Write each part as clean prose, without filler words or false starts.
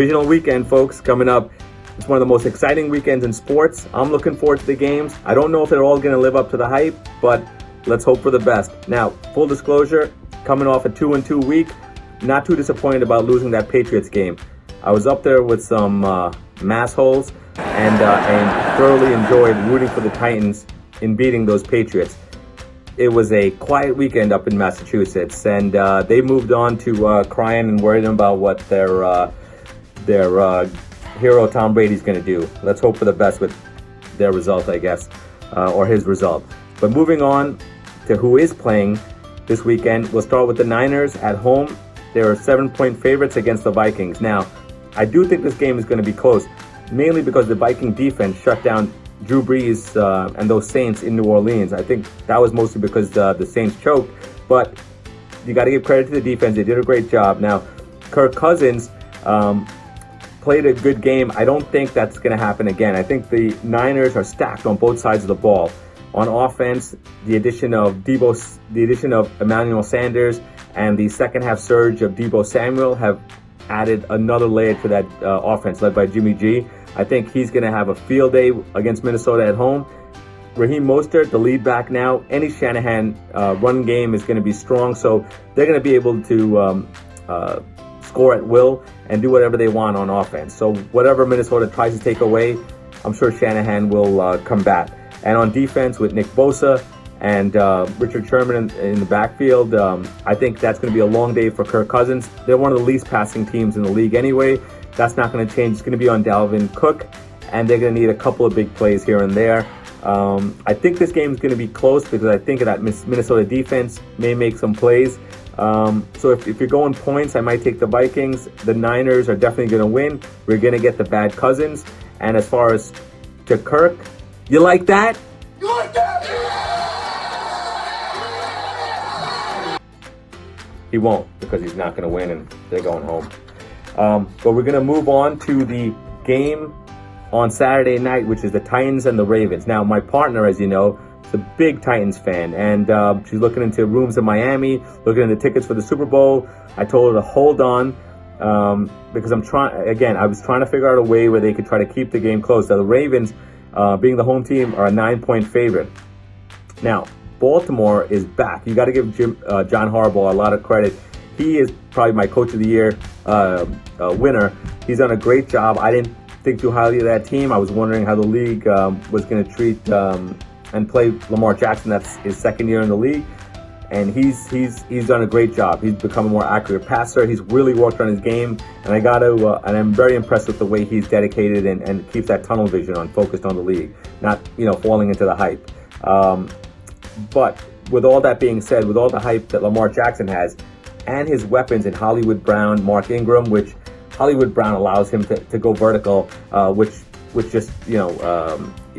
Divisional weekend, folks, coming up. It's one of the most exciting weekends in sports. I'm looking forward to the games. I don't know if they're all going to live up to the hype, but let's hope for the best. Now, full disclosure, coming off a 2-2 week, not too disappointed about losing that Patriots game. I was up there with some mass holes and thoroughly enjoyed rooting for the Titans in beating those Patriots. It was a quiet weekend up in Massachusetts, and they moved on to crying and worrying about what their hero Tom Brady's going to do. Let's hope for the best with their result, I guess, or his result. But moving on to who is playing this weekend, we'll start with the Niners at home. They are 7-point favorites against the Vikings. Now, I do think this game is going to be close, mainly because the Viking defense shut down Drew Brees and those Saints in New Orleans. I think that was mostly because the Saints choked, but you got to give credit to the defense. They did a great job. Now, Kirk Cousins played a good game. I don't think that's going to happen again. I think the Niners are stacked on both sides of the ball. On offense, the addition of Emmanuel Sanders and the second half surge of Deebo Samuel have added another layer to that offense led by Jimmy G. I think he's going to have a field day against Minnesota at home. Raheem Mostert, the lead back now. Any Shanahan run game is going to be strong, so they're going to be able to score at will and do whatever they want on offense. So whatever Minnesota tries to take away, I'm sure Shanahan will combat. And on defense with Nick Bosa and Richard Sherman in the backfield, I think that's going to be a long day for Kirk Cousins. They're one of the least passing teams in the league anyway. That's not going to change. It's going to be on Dalvin Cook, and they're going to need a couple of big plays here and there. I think this game is going to be close because I think that Minnesota defense may make some plays. So if you're going points, I might take the Vikings. The Niners are definitely going to win. We're going to get the bad Cousins. And as far as to Kirk, you like that? You like that? He won't, because he's not going to win and they're going home. But we're going to move on to the game on Saturday night, which is the Titans and the Ravens. Now, my partner, as you know, is a big Titans fan, and she's looking into rooms in Miami, looking into tickets for the Super Bowl. I told her to hold on because I was trying to figure out a way where they could try to keep the game close. Now, the Ravens, being the home team, are a 9-point favorite. Now, Baltimore is back. You got to give John Harbaugh a lot of credit. He is probably my Coach of the Year winner. He's done a great job. I didn't think too highly of that team. I was wondering how the league was going to treat and play Lamar Jackson. That's his second year in the league, and he's done a great job. He's become a more accurate passer. He's really worked on his game, and and I'm very impressed with the way he's dedicated and keeps that tunnel vision on, focused on the league, not falling into the hype. But with all that being said, with all the hype that Lamar Jackson has, and his weapons in Hollywood Brown, Mark Ingram, which Hollywood Brown allows him to go vertical, which just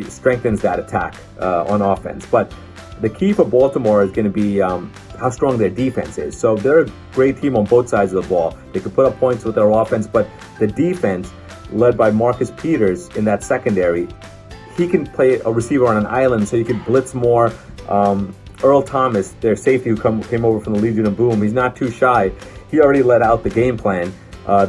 strengthens that attack on offense. But the key for Baltimore is going to be how strong their defense is. So they're a great team on both sides of the ball. They can put up points with their offense, but the defense, led by Marcus Peters in that secondary, he can play a receiver on an island, so you can blitz more. Earl Thomas, their safety who came over from the Legion of Boom, he's not too shy. He already let out the game plan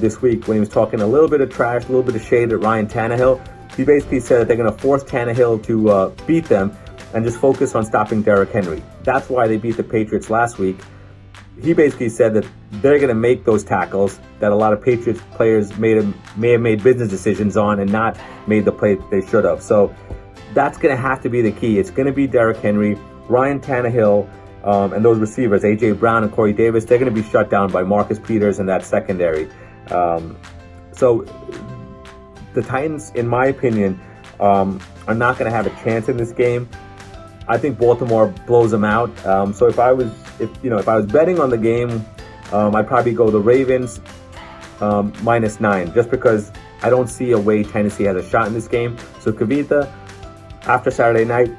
this week when he was talking a little bit of trash, a little bit of shade at Ryan Tannehill. He basically said that they're going to force Tannehill to beat them and just focus on stopping Derrick Henry. That's why they beat the Patriots last week. He basically said that they're going to make those tackles that a lot of Patriots players may have made business decisions on and not made the play that they should have. So that's going to have to be the key. It's going to be Derrick Henry, Ryan Tannehill, and those receivers, A.J. Brown and Corey Davis. They're going to be shut down by Marcus Peters and that secondary. So the Titans, in my opinion, are not going to have a chance in this game. I think Baltimore blows them out. So if I was betting on the game, I'd probably go the Ravens -9, just because I don't see a way Tennessee has a shot in this game. So Kavitha, after Saturday night,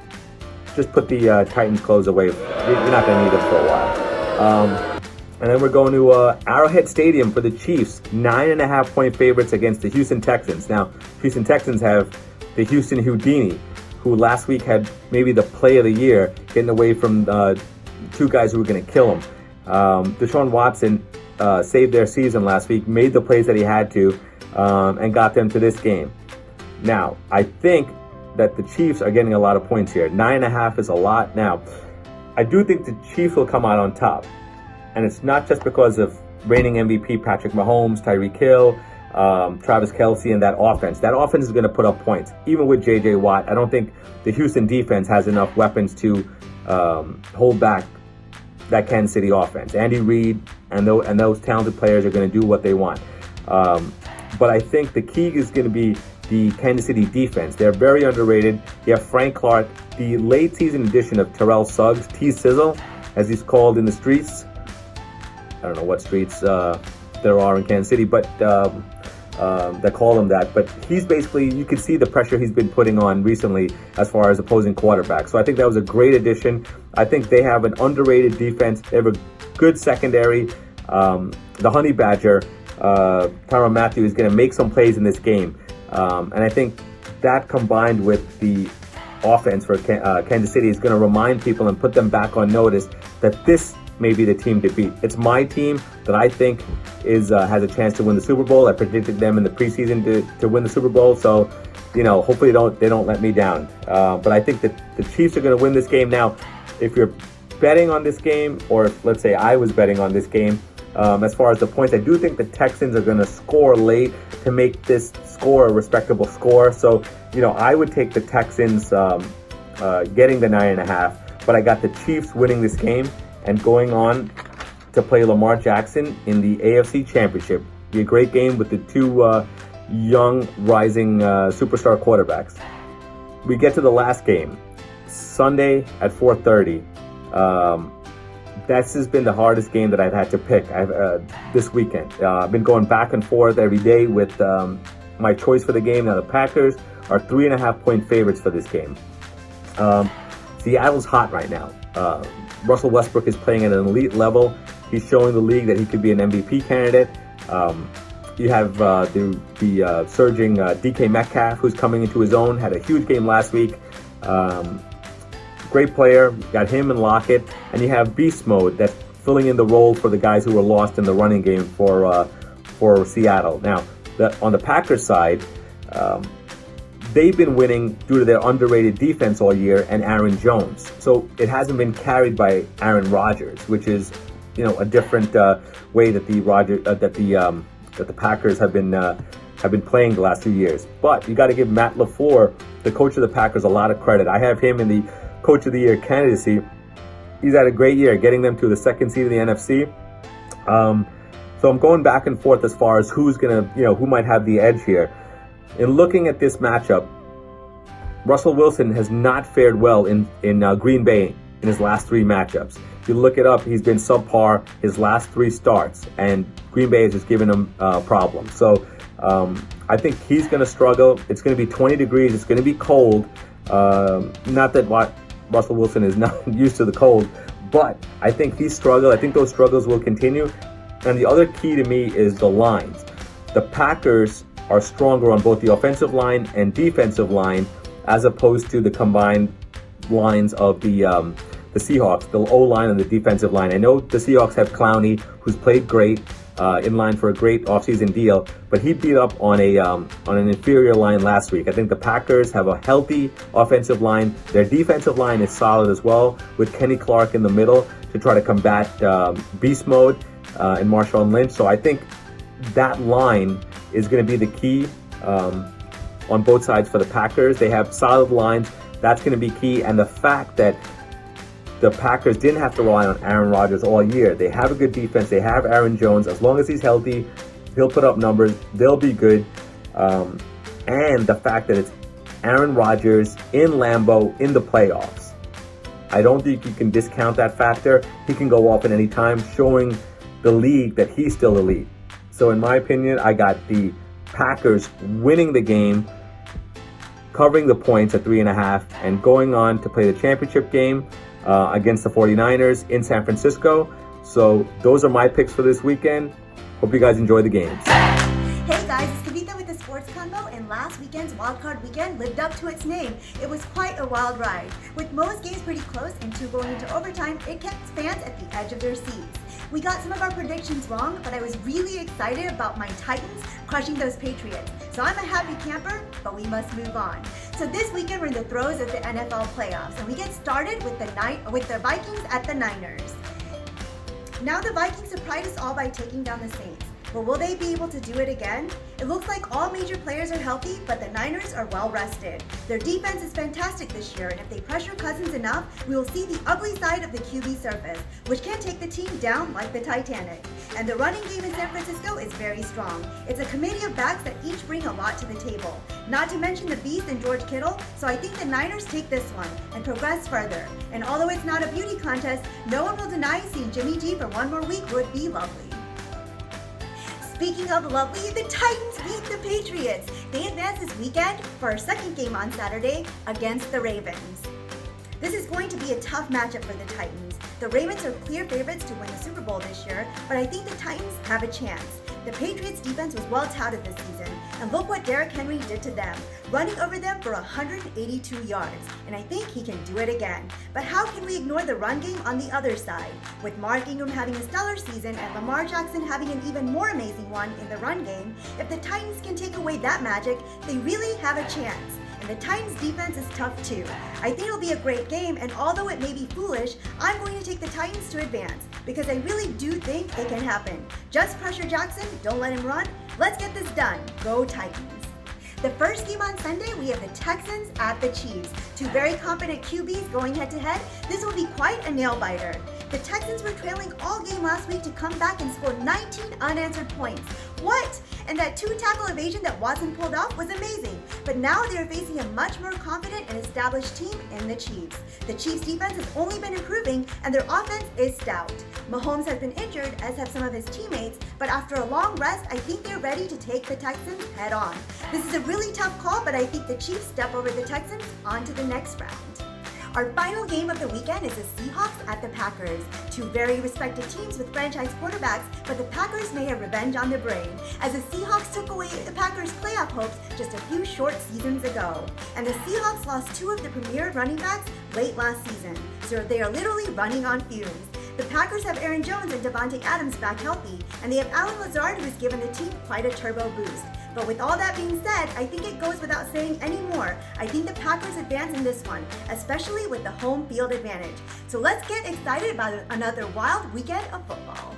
just put the Titans clothes away. You're not going to need them for a while. And then we're going to Arrowhead Stadium for the Chiefs, 9.5-point favorites against the Houston Texans. Now, Houston Texans have the Houston Houdini, who last week had maybe the play of the year, getting away from two guys who were going to kill him. Deshaun Watson saved their season last week, made the plays that he had to. and got them to this game. Now, I think that the Chiefs are getting a lot of points here. 9.5 is a lot. Now, I do think the Chiefs will come out on top. And it's not just because of reigning MVP Patrick Mahomes, Tyreek Hill, Travis Kelce, and that offense. That offense is going to put up points. Even with J.J. Watt, I don't think the Houston defense has enough weapons to hold back that Kansas City offense. Andy Reid and those talented players are going to do what they want. But I think the key is going to be the Kansas City defense. They're very underrated. You have Frank Clark, the late season addition of Terrell Suggs, T-Sizzle, as he's called in the streets. I don't know what streets there are in Kansas City, but that call him that. But he's basically, you can see the pressure he's been putting on recently as far as opposing quarterbacks. So I think that was a great addition. I think they have an underrated defense. They have a good secondary. The Honey Badger, Tyrann Mathieu, is going to make some plays in this game. And I think that combined with the offense for Kansas City is going to remind people and put them back on notice that this may be the team to beat. It's my team that I think has a chance to win the Super Bowl. I predicted them in the preseason to win the Super Bowl. So, hopefully they don't let me down. But I think that the Chiefs are going to win this game. Now, if you're betting on this game, or if, let's say I was betting on this game, as far as the points, I do think the Texans are going to score late to make this score a respectable score. So, I would take the Texans getting the 9.5, but I got the Chiefs winning this game and going on to play Lamar Jackson in the AFC Championship. Be a great game with the two young, rising superstar quarterbacks. We get to the last game, Sunday at 4:30. This has been the hardest game that I've had to pick this weekend. I've been going back and forth every day with my choice for the game. Now, the Packers are 3.5-point favorites for this game. Seattle's hot right now. Russell Westbrook is playing at an elite level. He's showing the league that he could be an MVP candidate. You have the surging DK Metcalf, who's coming into his own, had a huge game last week. Great player, got him and Lockett. And you have Beast Mode that's filling in the role for the guys who were lost in the running game for Seattle. Now, on the Packers side, they've been winning due to their underrated defense all year and Aaron Jones. So it hasn't been carried by Aaron Rodgers, which is, a different way that the Packers have been playing the last few years. But you got to give Matt LaFleur, the coach of the Packers, a lot of credit. I have him in the Coach of the Year candidacy. He's had a great year, getting them to the second seed of the NFC. So I'm going back and forth as far as who's gonna, who might have the edge here. In looking at this matchup, Russell Wilson has not fared well in Green Bay in his last 3 matchups. If you look it up, he's been subpar his last 3 starts, and Green Bay has just given him problems. So I think he's going to struggle. It's going to be 20 degrees. It's going to be cold. Not that Russell Wilson is not used to the cold, but I think he's struggled. I think those struggles will continue. And the other key to me is the lines. The Packers are stronger on both the offensive line and defensive line as opposed to the combined lines of the Seahawks, the O-line and the defensive line. I know the Seahawks have Clowney, who's played great, in line for a great offseason deal, but he beat up on an inferior line last week. I think the Packers have a healthy offensive line. Their defensive line is solid as well, with Kenny Clark in the middle to try to combat beast mode and Marshawn Lynch. So I think that line is going to be the key on both sides for the Packers. They have solid lines. That's going to be key. And the fact that the Packers didn't have to rely on Aaron Rodgers all year. They have a good defense. They have Aaron Jones. As long as he's healthy, he'll put up numbers. They'll be good. And the fact that it's Aaron Rodgers in Lambeau in the playoffs. I don't think you can discount that factor. He can go off at any time, showing the league that he's still elite. So in my opinion, I got the Packers winning the game, covering the points at 3.5, and going on to play the championship game against the 49ers in San Francisco. So those are my picks for this weekend. Hope you guys enjoy the games. Hey guys, it's Kavita with the Sports Combo, and last weekend's wildcard weekend lived up to its name. It was quite a wild ride. With most games pretty close and 2 going into overtime, it kept fans at the edge of their seats. We got some of our predictions wrong, but I was really excited about my Titans crushing those Patriots. So I'm a happy camper, but we must move on. So this weekend we're in the throes of the NFL playoffs, and we get started with the Vikings at the Niners. Now the Vikings surprised us all by taking down the Saints. But will they be able to do it again? It looks like all major players are healthy, but the Niners are well rested. Their defense is fantastic this year, and if they pressure Cousins enough, we will see the ugly side of the QB surface, which can take the team down like the Titanic. And the running game in San Francisco is very strong. It's a committee of backs that each bring a lot to the table. Not to mention the beast in George Kittle, so I think the Niners take this one and progress further. And although it's not a beauty contest, no one will deny seeing Jimmy G for one more week would be lovely. Speaking of lovely, the Titans beat the Patriots. They advance this weekend for our second game on Saturday against the Ravens. This is going to be a tough matchup for the Titans. The Ravens are clear favorites to win the Super Bowl this year, but I think the Titans have a chance. The Patriots defense was well touted this season, and look what Derrick Henry did to them, running over them for 182 yards, and I think he can do it again. But how can we ignore the run game on the other side? With Mark Ingram having a stellar season and Lamar Jackson having an even more amazing one in the run game, if the Titans can take away that magic, they really have a chance. And the Titans defense is tough too. I think it'll be a great game, and although it may be foolish, I'm going to take the Titans to advance because I really do think it can happen. Just pressure Jackson, don't let him run. Let's get this done. Go Titans. The first game on Sunday, we have the Texans at the Chiefs. Two very competent QBs going head to head. This will be quite a nail biter. The Texans were trailing all game last week to come back and score 19 unanswered points. What? And that two-tackle evasion that Watson pulled off was amazing. But now they are facing a much more confident and established team in the Chiefs. The Chiefs' defense has only been improving, and their offense is stout. Mahomes has been injured, as have some of his teammates, but after a long rest, I think they're ready to take the Texans head on. This is a really tough call, but I think the Chiefs step over the Texans on to the next round. Our final game of the weekend is the Seahawks at the Packers. Two very respected teams with franchise quarterbacks, but the Packers may have revenge on their brain, as the Seahawks took away the Packers' playoff hopes just a few short seasons ago. And the Seahawks lost two of the premier running backs late last season, so they are literally running on fumes. The Packers have Aaron Jones and Devontae Adams back healthy, and they have Allen Lazard, who has given the team quite a turbo boost. But with all that being said, I think it goes without saying anymore. I think the Packers advance in this one, especially with the home field advantage. So let's get excited about another wild weekend of football.